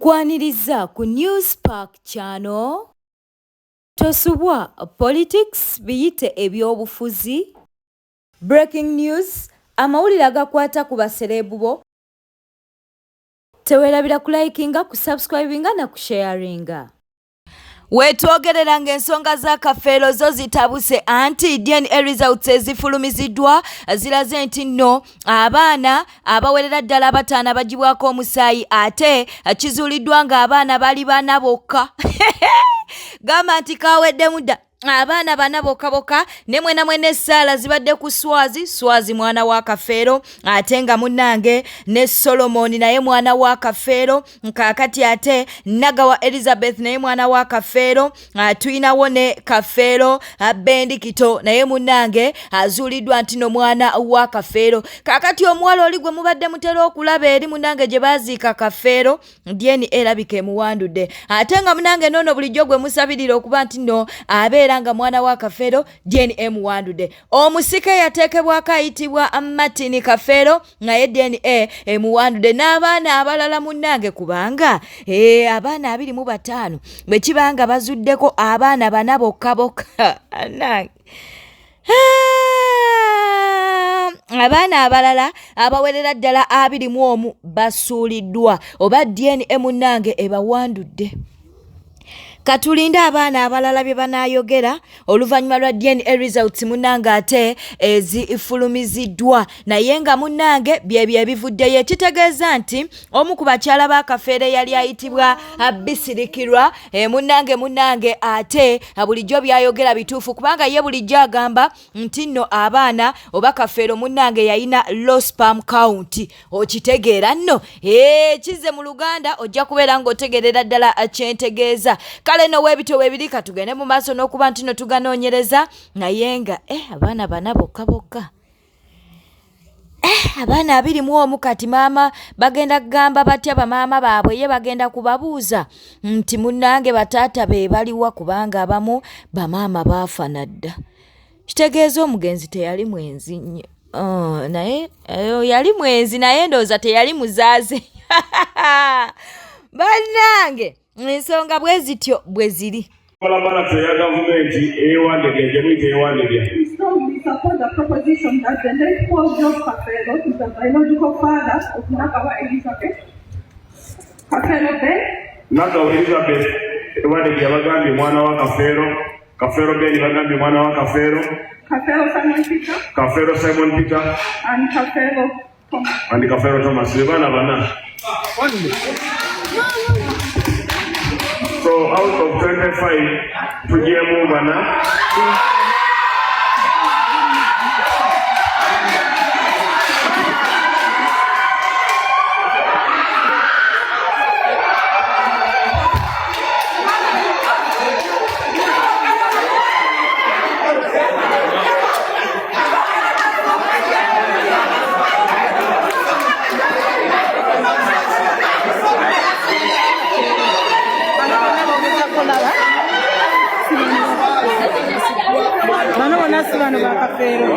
Tukwaniriza ku Newspark channel. Tosubwa politics biyite ebyobufuzi. Breaking news, amawulire agakwata ku baserebu bo. Tewerabira ku likinga, ku subscribinga na ku sharinga. Wetwogerera ng'ensonga za Kafeero zo zitabuse anti DNA results ezifulumiziddwa ziraze nti nno abaana abawerera ddala abataano bagibwako omusaayi ate kizuuliddwa ng'abaana bali bana bokka. Gamba nti kawedde mudda abaana bana boka ne mwene Saala zibadde ku Swazi mwana wa Kafeero ate nga munnange ne Solomon naye mwana wa Kafeero kakati ate Nagawa Elizabeth naye mwana wa Kafeero tuyinawo ne Kafeero Bendikito naye munnange azuuliddwa nti no mwana wa Kafeero kakati omuwala oli gwe mubadde mutera okulaba eri munnange gye baaziika Kafeero DNA erabika emuwandudde ate nga munnange noono bulijjo gwe musabirira okuba nti no abeera nga mwana wa Kafeero DNA muwandude omusike yateekebwako ayitibwa Martin Kafeero naye DNA emuwandude n'abaana abalala munnange kubanga abaana 25 bwe kibanga bazuddeko abaana bana bokka abaana abalala abawerera ddala 21 basuuliddwa oba DNA munnange ebawandudde. Katulinde abaana abalala bye banayogera oluvannyuma lwa DNA results munnange ate ezifulumiziddwa naye nga munnange bye bivuddeyo ekitegeeza nti omu ku bakyala ba Kafeero yali ayitibwa Bisirikirwa munnange ate bulijjo byayogera bituufu kubanga ye bulijjo agamba nti nno abaana oba Kafeero munnange yayina low sperm count okitegeera nno kize mu Luganda ojja kubeera ng'otegerera ddala kyentegeeza. Kale no webito webiri katugende mu maaso n'okuba nti no tuganoonyereza naye nga abaana bana bokka abaana 21 kati maama bagenda kugamba batya bamaama baabwe ye bagenda kubabuuza nti munnange bataata be baliwa kubanga abamu bamaama baafa nadda. Kitegeeza omugenzi teyali mwenzi nnyo naye yali mwenzi naye ndowooza teyali muzaaze. Bannange ensonga bwe zityo bwe ziri. Balabala ya gavumenti eyawandedde gyemuyita eyawandedde. Strongly support the proposition that the late Paul George Kafeero is the biological father of Nagawa Elizabeth Kafeero Ben. Nagawa Elizabeth ewandedde yabagambye mwana wa Kafeero. Kafeero Ben bagambye mwana wa Kafeero. Kafeero Simon Peter. And Kafeero Thomas. And Kafeero Thomas. Bana bana. So out of 25, tugiye bana. Bano ba Kafeero